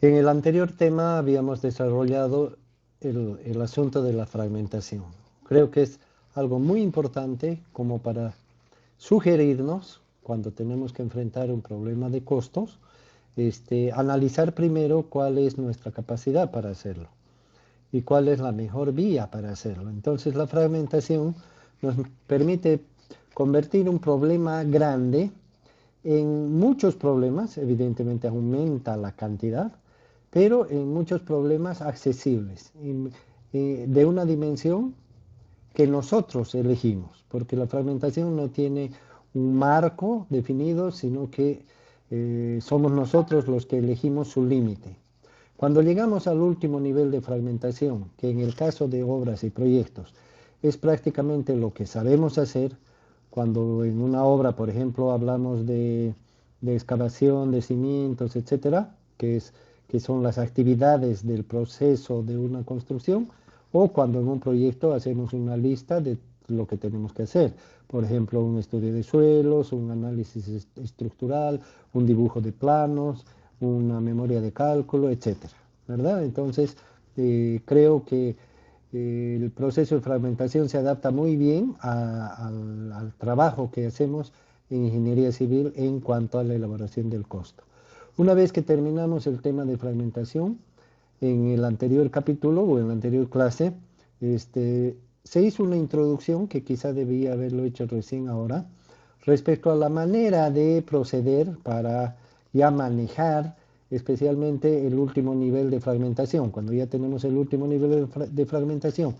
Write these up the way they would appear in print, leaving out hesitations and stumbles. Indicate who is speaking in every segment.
Speaker 1: En el anterior tema habíamos desarrollado el asunto de la fragmentación. Creo que es algo muy importante como para sugerirnos, cuando tenemos que enfrentar un problema de costos, analizar primero cuál es nuestra capacidad para hacerlo y cuál es la mejor vía para hacerlo. Entonces la fragmentación nos permite convertir un problema grande en muchos problemas, evidentemente aumenta la cantidad, pero en muchos problemas accesibles, de una dimensión que nosotros elegimos, porque la fragmentación no tiene un marco definido, sino que somos nosotros los que elegimos su límite. Cuando llegamos al último nivel de fragmentación, que en el caso de obras y proyectos es prácticamente lo que sabemos hacer, cuando en una obra, por ejemplo, hablamos de excavación, de cimientos, etcétera, que son las actividades del proceso de una construcción, o cuando en un proyecto hacemos una lista de lo que tenemos que hacer. Por ejemplo, un estudio de suelos, un análisis estructural, un dibujo de planos, una memoria de cálculo, etcétera, ¿verdad? Entonces, creo que el proceso de fragmentación se adapta muy bien al trabajo que hacemos en ingeniería civil en cuanto a la elaboración del costo. Una vez que terminamos el tema de fragmentación, en el anterior capítulo o en la anterior clase, se hizo una introducción que quizá debía haberlo hecho recién ahora, respecto a la manera de proceder para ya manejar especialmente el último nivel de fragmentación. Cuando ya tenemos el último nivel de fragmentación,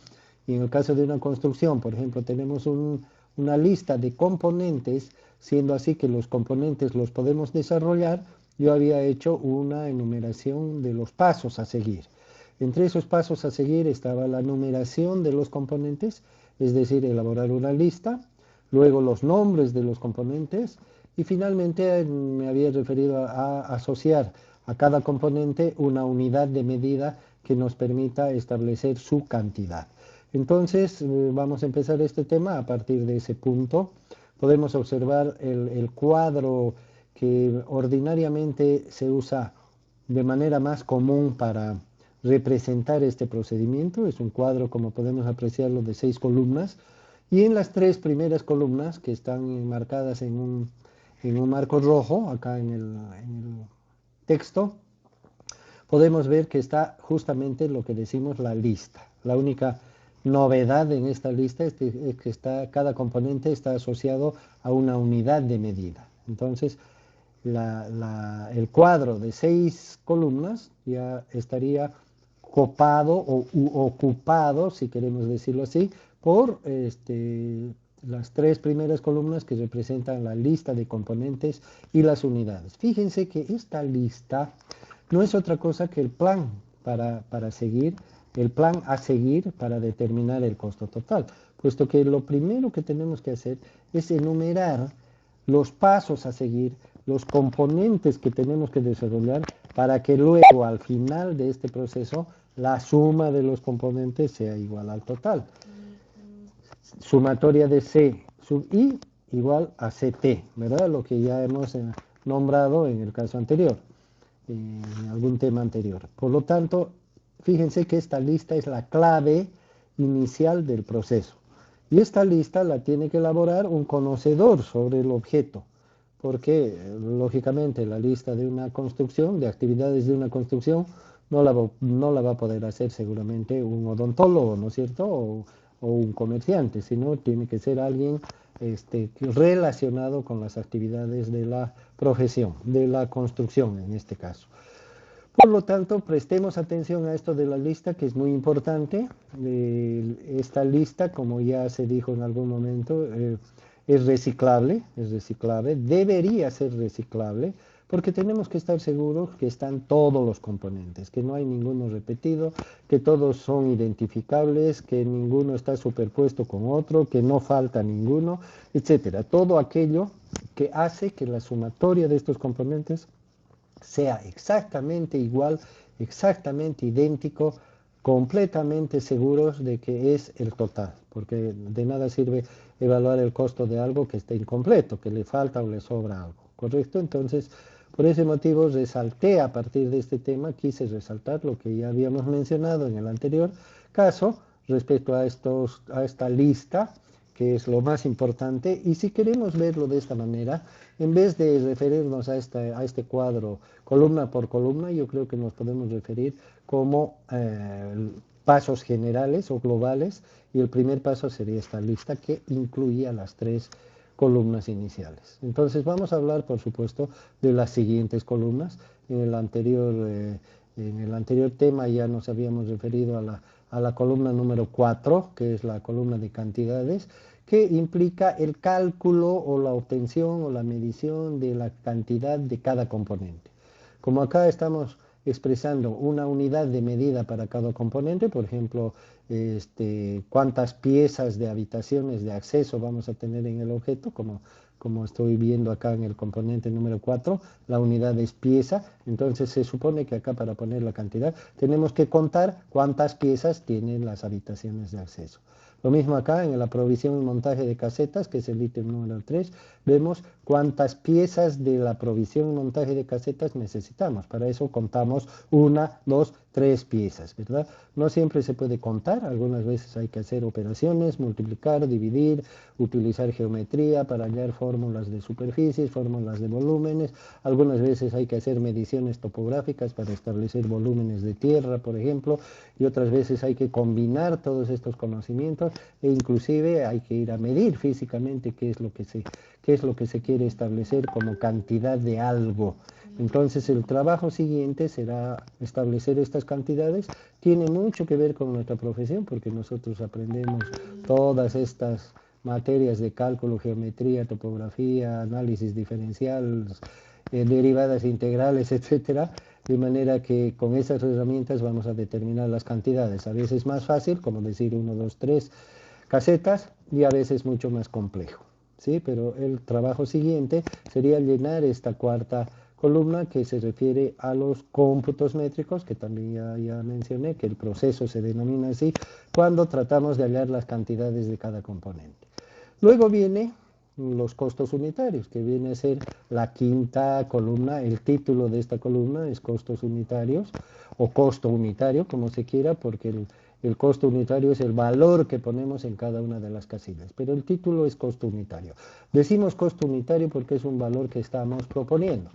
Speaker 1: y en el caso de una construcción, por ejemplo, tenemos una lista de componentes, siendo así que los componentes los podemos desarrollar, yo había hecho una enumeración de los pasos a seguir. Entre esos pasos a seguir estaba la numeración de los componentes, es decir, elaborar una lista, luego los nombres de los componentes y finalmente me había referido a asociar a cada componente una unidad de medida que nos permita establecer su cantidad. Entonces, vamos a empezar este tema a partir de ese punto. Podemos observar el cuadro que ordinariamente se usa de manera más común para representar este procedimiento. Es un cuadro, como podemos apreciarlo, de 6 columnas. Y en las 3 primeras columnas, que están marcadas en un marco rojo, acá en el texto, podemos ver que está justamente lo que decimos la lista. La única novedad en esta lista es que cada componente está asociado a una unidad de medida. Entonces, el cuadro de 6 columnas ya estaría copado o ocupado, si queremos decirlo así, por las 3 primeras columnas que representan la lista de componentes y las unidades. Fíjense que esta lista no es otra cosa que el plan para seguir, el plan a seguir para determinar el costo total, puesto que lo primero que tenemos que hacer es enumerar los pasos a seguir, los componentes que tenemos que desarrollar para que luego al final de este proceso la suma de los componentes sea igual al total. Sumatoria de C sub I igual a CT, ¿verdad? Lo que ya hemos nombrado en el caso anterior, en algún tema anterior. Por lo tanto, fíjense que esta lista es la clave inicial del proceso. Y esta lista la tiene que elaborar un conocedor sobre el objeto, porque lógicamente la lista de una construcción, de actividades de una construcción, no la va a poder hacer seguramente un odontólogo, ¿no es cierto? O un comerciante, sino tiene que ser alguien relacionado con las actividades de la profesión, de la construcción en este caso. Por lo tanto, prestemos atención a esto de la lista, que es muy importante. Esta lista, como ya se dijo en algún momento, es reciclable, debería ser reciclable, porque tenemos que estar seguros que están todos los componentes, que no hay ninguno repetido, que todos son identificables, que ninguno está superpuesto con otro, que no falta ninguno, etcétera. Todo aquello que hace que la sumatoria de estos componentes sea exactamente igual, exactamente idéntico, completamente seguros de que es el total, porque de nada sirve evaluar el costo de algo que esté incompleto, que le falta o le sobra algo, ¿correcto? Entonces, Por ese motivo resalté a partir de este tema, quise resaltar lo que ya habíamos mencionado en el anterior caso respecto a esta lista, que es lo más importante, y si queremos verlo de esta manera, en vez de referirnos a este cuadro columna por columna, yo creo que nos podemos referir como pasos generales o globales, y el primer paso sería esta lista que incluía las tres columnas iniciales. Entonces vamos a hablar, por supuesto, de las siguientes columnas. En el anterior tema ya nos habíamos referido a la columna número 4, que es la columna de cantidades, que implica el cálculo o la obtención o la medición de la cantidad de cada componente. Como acá estamos expresando una unidad de medida para cada componente, por ejemplo, cuántas piezas de habitaciones de acceso vamos a tener en el objeto, como estoy viendo acá en el componente número 4, la unidad es pieza, entonces se supone que acá para poner la cantidad tenemos que contar cuántas piezas tienen las habitaciones de acceso. Lo mismo acá en la provisión y montaje de casetas, que es el ítem número 3, vemos cuántas piezas de la provisión y montaje de casetas necesitamos. Para eso contamos 1, 2, 3 piezas, ¿verdad? No siempre se puede contar, algunas veces hay que hacer operaciones, multiplicar, dividir, utilizar geometría para hallar fórmulas de superficies, fórmulas de volúmenes, algunas veces hay que hacer mediciones topográficas para establecer volúmenes de tierra, por ejemplo, y otras veces hay que combinar todos estos conocimientos e inclusive hay que ir a medir físicamente qué es lo que se quiere establecer como cantidad de algo. Entonces el trabajo siguiente será establecer estas cantidades. Tiene mucho que ver con nuestra profesión porque nosotros aprendemos todas estas materias de cálculo, geometría, topografía, análisis diferencial, derivadas integrales, etcétera, de manera que con esas herramientas vamos a determinar las cantidades. A veces más fácil, como decir 1, 2, 3 casetas, y a veces mucho más complejo, ¿sí? Pero el trabajo siguiente sería llenar esta cuarta columna que se refiere a los cómputos métricos, que también ya mencioné, que el proceso se denomina así, cuando tratamos de hallar las cantidades de cada componente. Luego viene los costos unitarios, que viene a ser la quinta columna. El título de esta columna es costos unitarios o costo unitario, como se quiera, porque el costo unitario es el valor que ponemos en cada una de las casillas, pero el título es costo unitario. Decimos costo unitario porque es un valor que estamos proponiendo.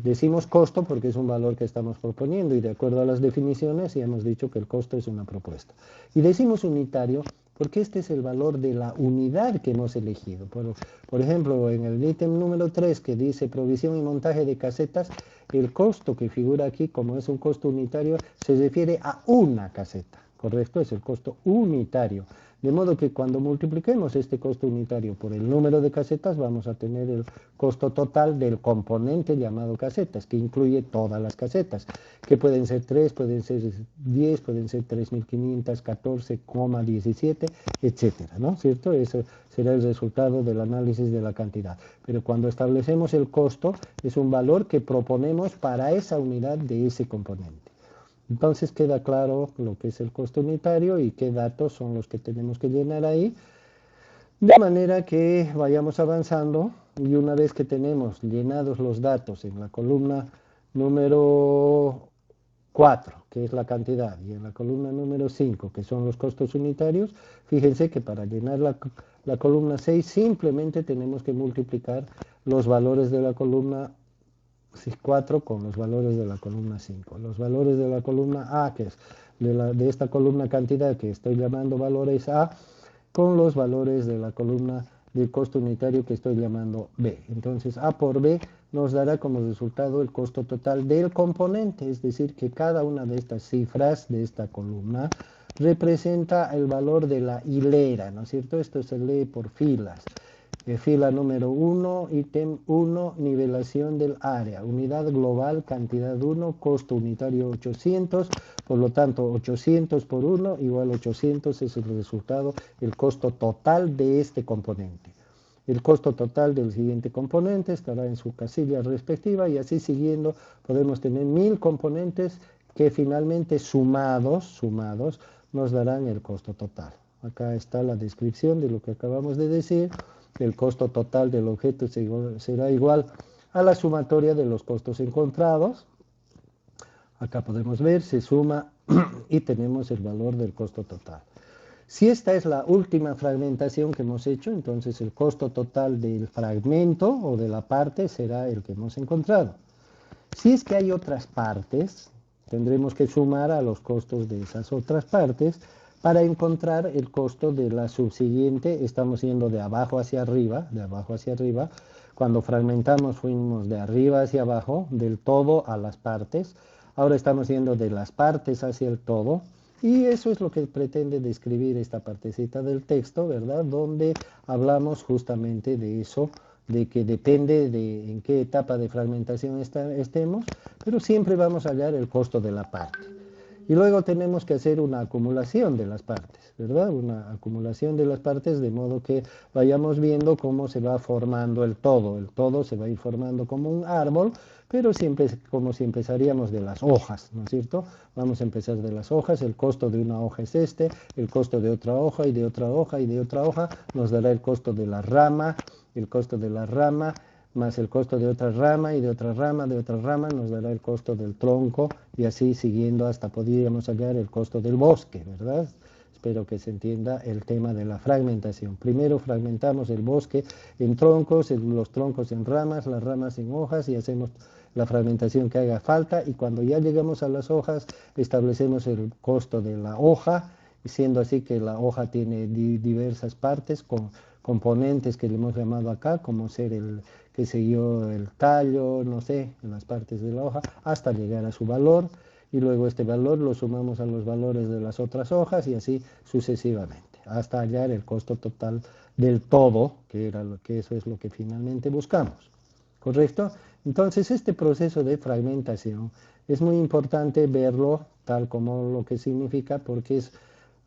Speaker 1: Decimos costo porque es un valor que estamos proponiendo y de acuerdo a las definiciones ya hemos dicho que el costo es una propuesta. Y decimos unitario porque este es el valor de la unidad que hemos elegido. Por ejemplo, en el ítem número 3 que dice provisión y montaje de casetas, el costo que figura aquí como es un costo unitario se refiere a una caseta, ¿correcto? Es el costo unitario. De modo que cuando multipliquemos este costo unitario por el número de casetas vamos a tener el costo total del componente llamado casetas, que incluye todas las casetas, que pueden ser 3, pueden ser 10, pueden ser 3.500, 14,17, etcétera, ¿no? ¿Cierto? Eso será el resultado del análisis de la cantidad. Pero cuando establecemos el costo, es un valor que proponemos para esa unidad de ese componente. Entonces queda claro lo que es el costo unitario y qué datos son los que tenemos que llenar ahí, de manera que vayamos avanzando y una vez que tenemos llenados los datos en la columna número 4, que es la cantidad, y en la columna número 5, que son los costos unitarios, fíjense que para llenar la columna 6 simplemente tenemos que multiplicar los valores de la columna 4 con los valores de la columna 5. Los valores de la columna A, que es de esta columna cantidad que estoy llamando valores A, con los valores de la columna del costo unitario que estoy llamando B. Entonces A por B nos dará como resultado el costo total del componente, es decir, que cada una de estas cifras de esta columna representa el valor de la hilera, ¿no es cierto? Esto se lee por filas. Fila número 1, ítem 1, nivelación del área, unidad global, cantidad 1, costo unitario 800, por lo tanto 800 por 1 igual 800 es el resultado, el costo total de este componente. El costo total del siguiente componente estará en su casilla respectiva y así siguiendo podemos tener 1000 componentes que finalmente sumados nos darán el costo total. Acá está la descripción de lo que acabamos de decir. El costo total del objeto será igual a la sumatoria de los costos encontrados. Acá podemos ver, se suma y tenemos el valor del costo total. Si esta es la última fragmentación que hemos hecho, entonces el costo total del fragmento o de la parte será el que hemos encontrado. Si es que hay otras partes, tendremos que sumar a los costos de esas otras partes para encontrar el costo de la subsiguiente. Estamos yendo de abajo hacia arriba, de abajo hacia arriba. Cuando fragmentamos fuimos de arriba hacia abajo, del todo a las partes. Ahora estamos yendo de las partes hacia el todo. Y eso es lo que pretende describir esta partecita del texto, ¿verdad? Donde hablamos justamente de eso, de que depende de en qué etapa de fragmentación estemos, pero siempre vamos a hallar el costo de la parte. Y luego tenemos que hacer una acumulación de las partes, ¿verdad? Una acumulación de las partes de modo que vayamos viendo cómo se va formando el todo. El todo se va a ir formando como un árbol, pero siempre como si empezaríamos de las hojas, ¿no es cierto? Vamos a empezar de las hojas, el costo de una hoja es este, el costo de otra hoja y de otra hoja y de otra hoja nos dará el costo de la rama, el costo de la rama más el costo de otra rama y de otra rama, de otra rama, nos dará el costo del tronco y así siguiendo hasta podríamos hallar el costo del bosque, ¿verdad? Espero que se entienda el tema de la fragmentación. Primero fragmentamos el bosque en troncos, los troncos en ramas, las ramas en hojas y hacemos la fragmentación que haga falta y cuando ya llegamos a las hojas establecemos el costo de la hoja, siendo así que la hoja tiene diversas partes con componentes que le hemos llamado acá, como ser el, qué sé yo, el tallo, no sé, en las partes de la hoja, hasta llegar a su valor, y luego este valor lo sumamos a los valores de las otras hojas y así sucesivamente, hasta hallar el costo total del todo, que eso es lo que finalmente buscamos. ¿Correcto? Entonces este proceso de fragmentación es muy importante verlo tal como lo que significa porque es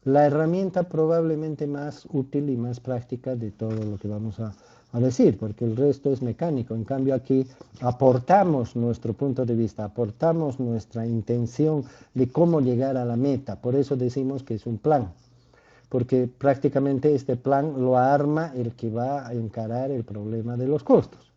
Speaker 1: la herramienta probablemente más útil y más práctica de todo lo que vamos a decir, porque el resto es mecánico. En cambio aquí aportamos nuestro punto de vista, aportamos nuestra intención de cómo llegar a la meta. Por eso decimos que es un plan, porque prácticamente este plan lo arma el que va a encarar el problema de los costos.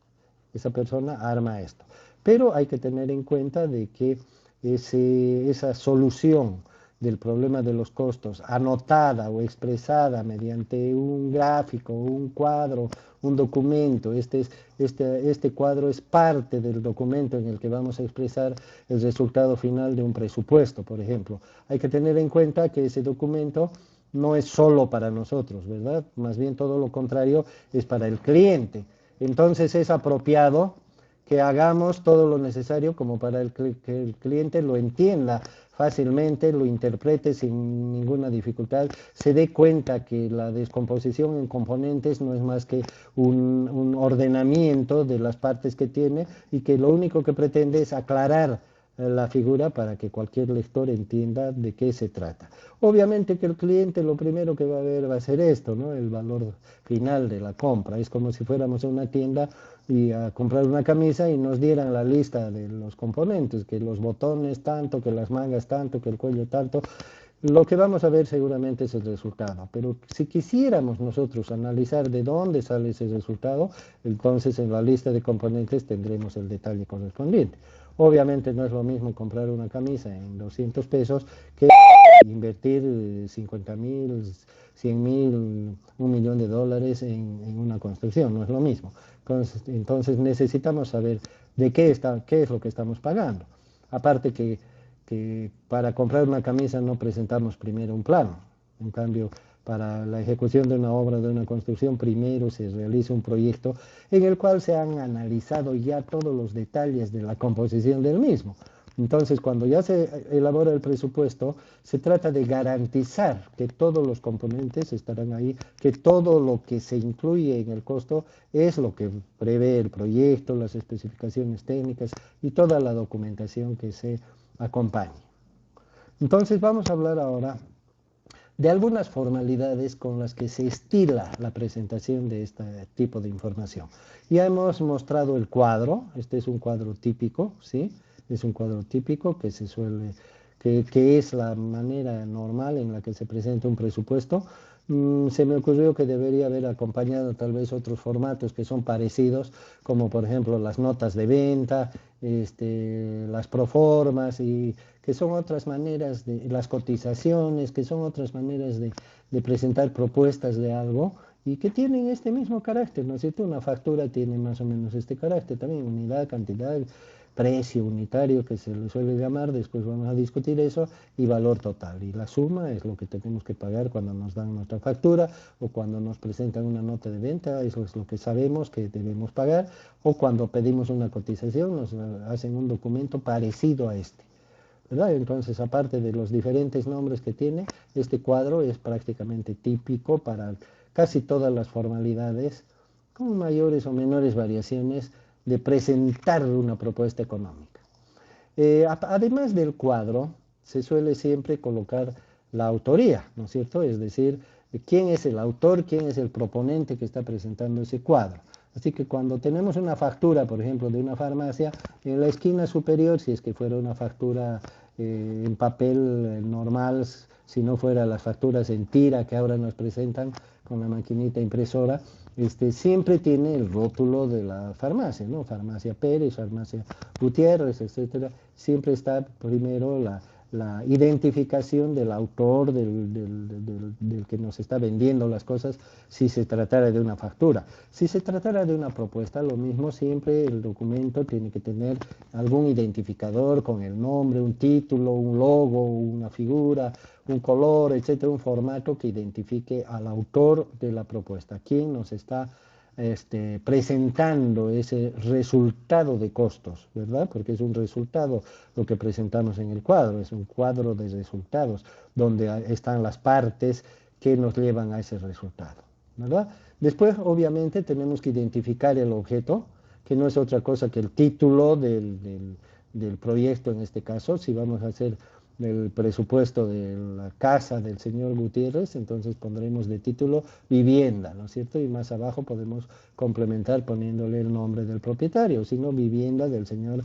Speaker 1: Esa persona arma esto. Pero hay que tener en cuenta de que esa solución del problema de los costos, anotada o expresada mediante un gráfico, un cuadro, un documento, este cuadro es parte del documento en el que vamos a expresar el resultado final de un presupuesto, por ejemplo. Hay que tener en cuenta que ese documento no es solo para nosotros, ¿verdad? Más bien todo lo contrario es para el cliente. Entonces es apropiado que hagamos todo lo necesario como para que el cliente lo entienda fácilmente, lo interprete sin ninguna dificultad, se dé cuenta que la descomposición en componentes no es más que un ordenamiento de las partes que tiene y que lo único que pretende es aclarar la figura para que cualquier lector entienda de qué se trata. Obviamente que el cliente lo primero que va a ver va a ser esto, ¿no? El valor final de la compra. Es como si fuéramos a una tienda y a comprar una camisa y nos dieran la lista de los componentes, que los botones tanto, que las mangas tanto, que el cuello tanto. Lo que vamos a ver seguramente es el resultado, pero si quisiéramos nosotros analizar de dónde sale ese resultado, entonces en la lista de componentes tendremos el detalle correspondiente. Obviamente no es lo mismo comprar una camisa en 200 pesos que invertir 50.000, 100.000, $1.000.000 en una construcción, no es lo mismo. Entonces necesitamos saber de qué es lo que estamos pagando. Aparte que para comprar una camisa no presentamos primero un plano. En cambio, para la ejecución de una obra, de una construcción, primero se realiza un proyecto en el cual se han analizado ya todos los detalles de la composición del mismo. Entonces, cuando ya se elabora el presupuesto, se trata de garantizar que todos los componentes estarán ahí, que todo lo que se incluye en el costo es lo que prevé el proyecto, las especificaciones técnicas y toda la documentación que se acompañe. Entonces, vamos a hablar ahora de algunas formalidades con las que se estila la presentación de este tipo de información. Ya hemos mostrado el cuadro, este es un cuadro típico, ¿sí? Es un cuadro típico que se suele, que es la manera normal en la que se presenta un presupuesto. Se me ocurrió que debería haber acompañado tal vez otros formatos que son parecidos, como por ejemplo las notas de venta, las proformas, y que son otras maneras de las cotizaciones, que son otras maneras de presentar propuestas de algo y que tienen este mismo carácter, ¿no es cierto? Una factura tiene más o menos este carácter también, unidad, cantidad, precio unitario que se le suele llamar, después vamos a discutir eso, y valor total. Y la suma es lo que tenemos que pagar cuando nos dan nuestra factura o cuando nos presentan una nota de venta, eso es lo que sabemos que debemos pagar, o cuando pedimos una cotización nos hacen un documento parecido a este, ¿verdad? Entonces, aparte de los diferentes nombres que tiene, este cuadro es prácticamente típico para casi todas las formalidades, con mayores o menores variaciones, de presentar una propuesta económica. Además del cuadro, se suele siempre colocar la autoría, ¿no es cierto? Es decir, quién es el autor, quién es el proponente que está presentando ese cuadro. Así que cuando tenemos una factura, por ejemplo, de una farmacia, en la esquina superior, si es que fuera una factura en papel normal, si no fuera las facturas en tira que ahora nos presentan con la maquinita impresora, siempre tiene el rótulo de la farmacia, ¿no? Farmacia Pérez, Farmacia Gutiérrez, etcétera. Siempre está primero la identificación del autor, del que nos está vendiendo las cosas, si se tratara de una factura. Si se tratara de una propuesta, lo mismo, siempre el documento tiene que tener algún identificador con el nombre, un título, un logo, una figura, un color, etcétera, un formato que identifique al autor de la propuesta, quién nos está presentando ese resultado de costos, ¿verdad? Porque es un resultado lo que presentamos en el cuadro, es un cuadro de resultados, donde están las partes que nos llevan a ese resultado, ¿verdad? Después, obviamente, tenemos que identificar el objeto, que no es otra cosa que el título del proyecto en este caso. Si vamos a hacer el presupuesto de la casa del señor Gutiérrez, entonces pondremos de título vivienda, ¿no es cierto? Y más abajo podemos complementar poniéndole el nombre del propietario, sino vivienda del señor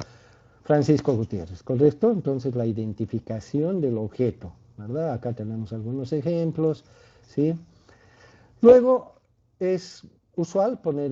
Speaker 1: Francisco Gutiérrez, ¿correcto? Entonces la identificación del objeto, ¿verdad? Acá tenemos algunos ejemplos, ¿sí? Luego es usual poner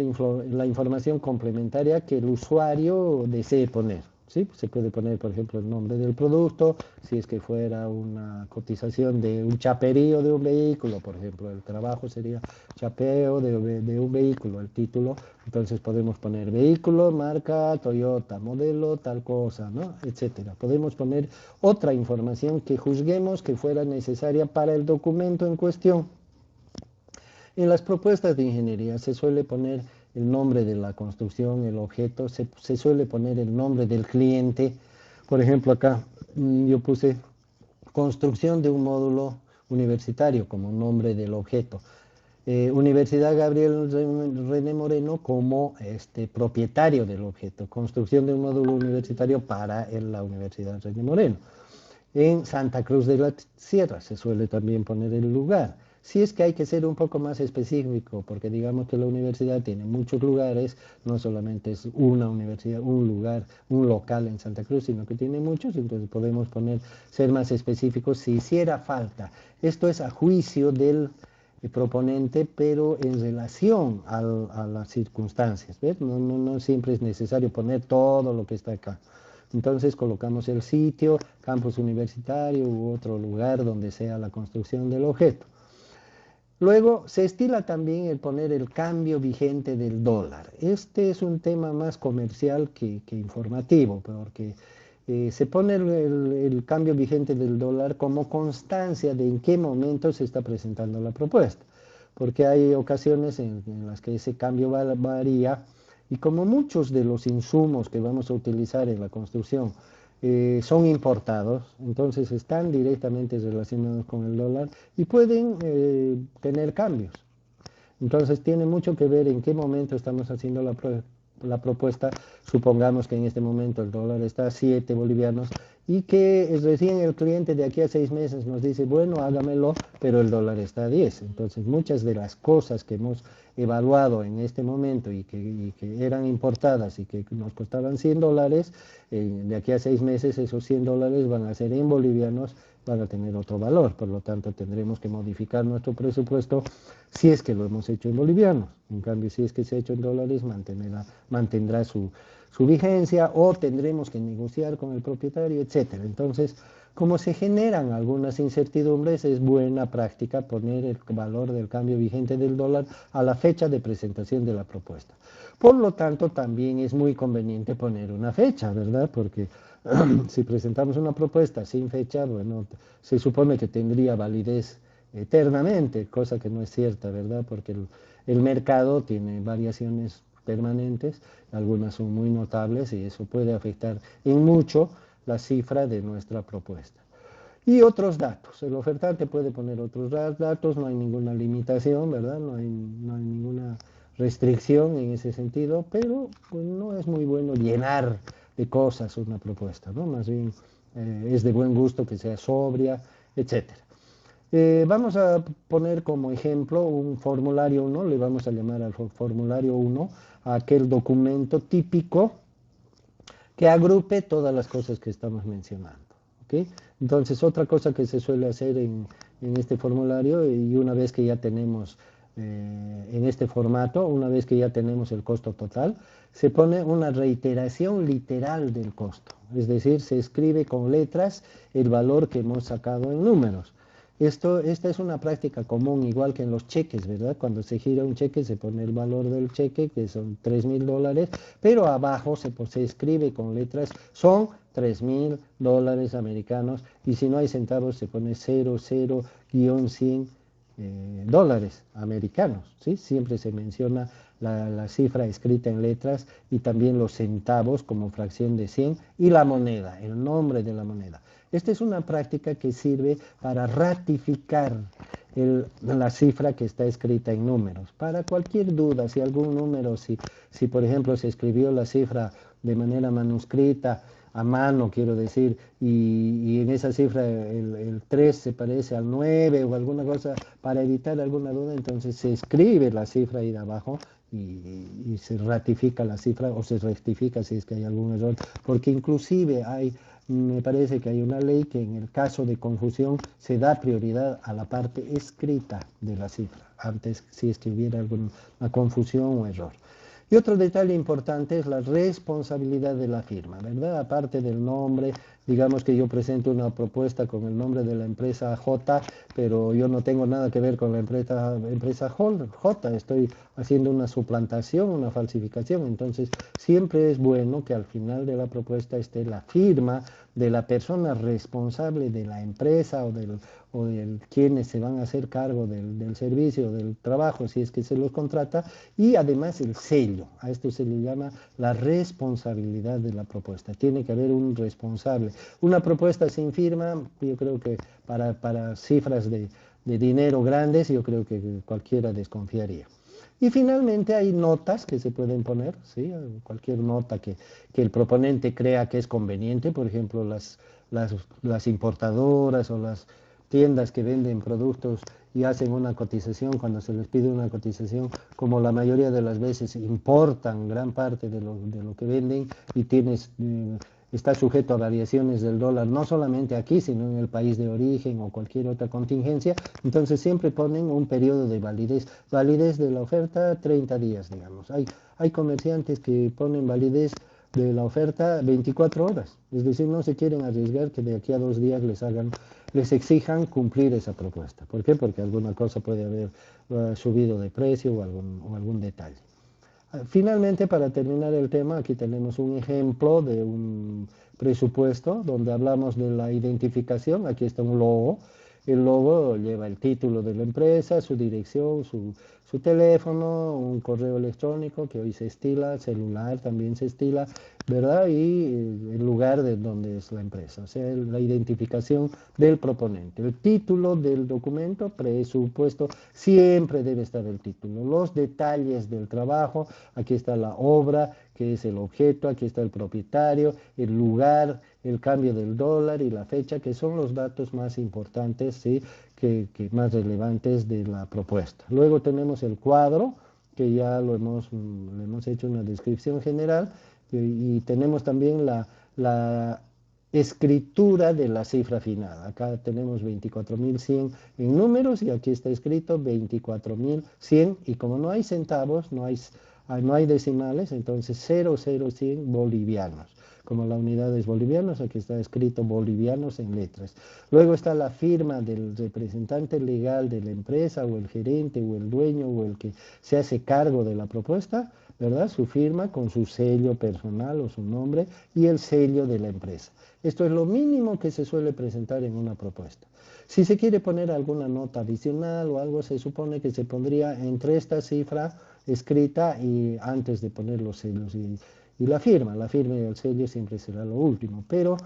Speaker 1: la información complementaria que el usuario desee poner, ¿sí? Se puede poner, por ejemplo, el nombre del producto, si es que fuera una cotización de un chaperío de un vehículo, por ejemplo, el trabajo sería chapeo de un vehículo, el título, entonces podemos poner vehículo, marca Toyota, modelo, tal cosa, ¿no? Etcétera. Podemos poner otra información que juzguemos que fuera necesaria para el documento en cuestión. En las propuestas de ingeniería se suele poner el nombre de la construcción, el objeto, se suele poner el nombre del cliente. Por ejemplo, acá yo puse construcción de un módulo universitario como nombre del objeto. Universidad Gabriel René Moreno como propietario del objeto. Construcción de un módulo universitario para la Universidad René Moreno. En Santa Cruz de la Sierra se suele también poner el lugar. Si es que hay que ser un poco más específico, porque digamos que la universidad tiene muchos lugares, no solamente es una universidad, un lugar, un local en Santa Cruz, sino que tiene muchos, entonces podemos ser más específicos si hiciera falta. Esto es a juicio del proponente, pero en relación a las circunstancias, ¿ves? No siempre es necesario poner todo lo que está acá. Entonces colocamos el sitio, campus universitario u otro lugar donde sea la construcción del objeto. Luego se estila también el poner el cambio vigente del dólar. Este es un tema más comercial que informativo, porque se pone el cambio vigente del dólar como constancia de en qué momento se está presentando la propuesta, porque hay ocasiones en las que ese cambio varía, y como muchos de los insumos que vamos a utilizar en la construcción son importados, entonces están directamente relacionados con el dólar y pueden tener cambios. Entonces tiene mucho que ver en qué momento estamos haciendo la propuesta. Supongamos que en este momento el dólar está a 7 bolivianos y que recién el cliente de aquí a 6 meses nos dice, bueno, hágamelo, pero el dólar está a 10. Entonces, muchas de las cosas que hemos evaluado en este momento y que eran importadas y que nos costaban $100, de aquí a 6 meses esos $100 van a ser en bolivianos, van a tener otro valor. Por lo tanto, tendremos que modificar nuestro presupuesto si es que lo hemos hecho en bolivianos. En cambio, si es que se ha hecho en dólares, mantendrá su vigencia, o tendremos que negociar con el propietario, etcétera. Entonces, como se generan algunas incertidumbres, es buena práctica poner el valor del cambio vigente del dólar a la fecha de presentación de la propuesta. Por lo tanto, también es muy conveniente poner una fecha, ¿verdad? Porque si presentamos una propuesta sin fecha, bueno, se supone que tendría validez eternamente, cosa que no es cierta, ¿verdad? Porque el mercado tiene variaciones permanentes, algunas son muy notables y eso puede afectar en mucho la cifra de nuestra propuesta. Y otros datos, el ofertante puede poner otros datos, no hay ninguna limitación, ¿verdad? No hay ninguna restricción en ese sentido, pero pues, no es muy bueno llenar de cosas una propuesta, ¿no? Más bien es de buen gusto que sea sobria, etcétera. Vamos a poner como ejemplo un formulario 1, le vamos a llamar al formulario 1 a aquel documento típico que agrupe todas las cosas que estamos mencionando. ¿Okay? Entonces, otra cosa que se suele hacer en este formulario, y una vez que ya tenemos en este formato, una vez que ya tenemos el costo total, se pone una reiteración literal del costo. Es decir, se escribe con letras el valor que hemos sacado en números. Esta es una práctica común, igual que en los cheques, ¿verdad? Cuando se gira un cheque se pone el valor del cheque, que son $3.000, pero abajo se escribe con letras, son $3.000 americanos, y si no hay centavos se pone 00-100 dólares americanos, ¿sí? Siempre se menciona la cifra escrita en letras y también los centavos como fracción de 100 y la moneda, el nombre de la moneda. Esta es una práctica que sirve para ratificar la cifra que está escrita en números. Para cualquier duda, si algún número, si por ejemplo se escribió la cifra de manera manuscrita, a mano quiero decir, y en esa cifra el 3 se parece al 9 o alguna cosa, para evitar alguna duda, entonces se escribe la cifra ahí de abajo y se ratifica la cifra o se rectifica si es que hay algún error, porque inclusive me parece que hay una ley que en el caso de confusión se da prioridad a la parte escrita de la cifra, antes si es que hubiera alguna confusión o error. Y otro detalle importante es la responsabilidad de la firma, ¿verdad? Aparte del nombre, digamos que yo presento una propuesta con el nombre de la empresa J, pero yo no tengo nada que ver con la empresa J, estoy haciendo una suplantación, una falsificación, entonces siempre es bueno que al final de la propuesta esté la firma de la persona responsable de la empresa o de quienes se van a hacer cargo del servicio, del trabajo, si es que se los contrata, y además el sello. A esto se le llama la responsabilidad de la propuesta. Tiene que haber un responsable. Una propuesta sin firma, yo creo que para cifras de dinero grandes, yo creo que cualquiera desconfiaría. Y finalmente hay notas que se pueden poner, ¿sí? Cualquier nota que el proponente crea que es conveniente, por ejemplo, las importadoras o las tiendas que venden productos y hacen una cotización, cuando se les pide una cotización, como la mayoría de las veces importan gran parte de lo que venden y está sujeto a variaciones del dólar, no solamente aquí, sino en el país de origen o cualquier otra contingencia, entonces siempre ponen un periodo de validez de la oferta 30 días, digamos. Hay comerciantes que ponen validez de la oferta 24 horas, es decir, no se quieren arriesgar que de aquí a 2 días les exijan cumplir esa propuesta. ¿Por qué? Porque alguna cosa puede haber subido de precio o algún detalle. Finalmente, para terminar el tema, aquí tenemos un ejemplo de un presupuesto donde hablamos de la identificación. Aquí está un logo. El logo lleva el título de la empresa, su dirección, su teléfono, un correo electrónico que hoy se estila, celular también se estila, ¿verdad? Y el lugar de donde es la empresa, o sea, la identificación del proponente. El título del documento, presupuesto, siempre debe estar el título. Los detalles del trabajo, aquí está la obra, que es el objeto, aquí está el propietario, el lugar, el cambio del dólar y la fecha, que son los datos más importantes, ¿sí? que más relevantes de la propuesta. Luego tenemos el cuadro, que ya le hemos hecho una descripción general, y tenemos también la escritura de la cifra final. Acá tenemos 24.100 en números y aquí está escrito 24.100 y como no hay centavos, no hay decimales, entonces 00100 bolivianos. Como la unidad es bolivianos, aquí está escrito bolivianos en letras. Luego está la firma del representante legal de la empresa o el gerente o el dueño o el que se hace cargo de la propuesta, ¿verdad? Su firma con su sello personal o su nombre y el sello de la empresa. Esto es lo mínimo que se suele presentar en una propuesta. Si se quiere poner alguna nota adicional o algo, se supone que se pondría entre esta cifra escrita y antes de poner los sellos y la firma y el sello siempre será lo último. Pero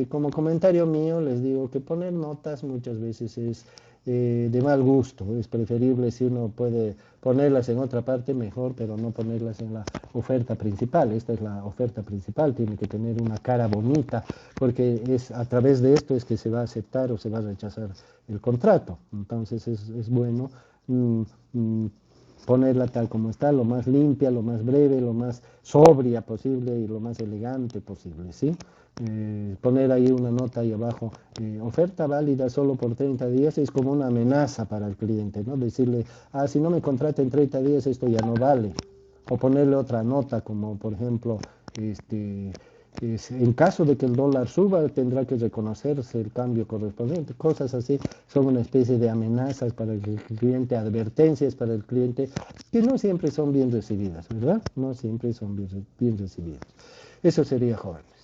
Speaker 1: como comentario mío les digo que poner notas muchas veces es de mal gusto. Es preferible si uno puede ponerlas en otra parte mejor, pero no ponerlas en la oferta principal. Esta es la oferta principal, tiene que tener una cara bonita, porque es a través de esto es que se va a aceptar o se va a rechazar el contrato. Entonces es bueno mm, mm, ponerla tal como está, lo más limpia, lo más breve, lo más sobria posible y lo más elegante posible, ¿sí? Poner ahí una nota ahí abajo, oferta válida solo por 30 días, es como una amenaza para el cliente, ¿no? Decirle, si no me contrata en 30 días, esto ya no vale. O ponerle otra nota, como por ejemplo, en caso de que el dólar suba, tendrá que reconocerse el cambio correspondiente. Cosas así son una especie de amenazas para el cliente, advertencias para el cliente, que no siempre son bien recibidas, ¿verdad? No siempre son bien recibidas. Eso sería, jóvenes.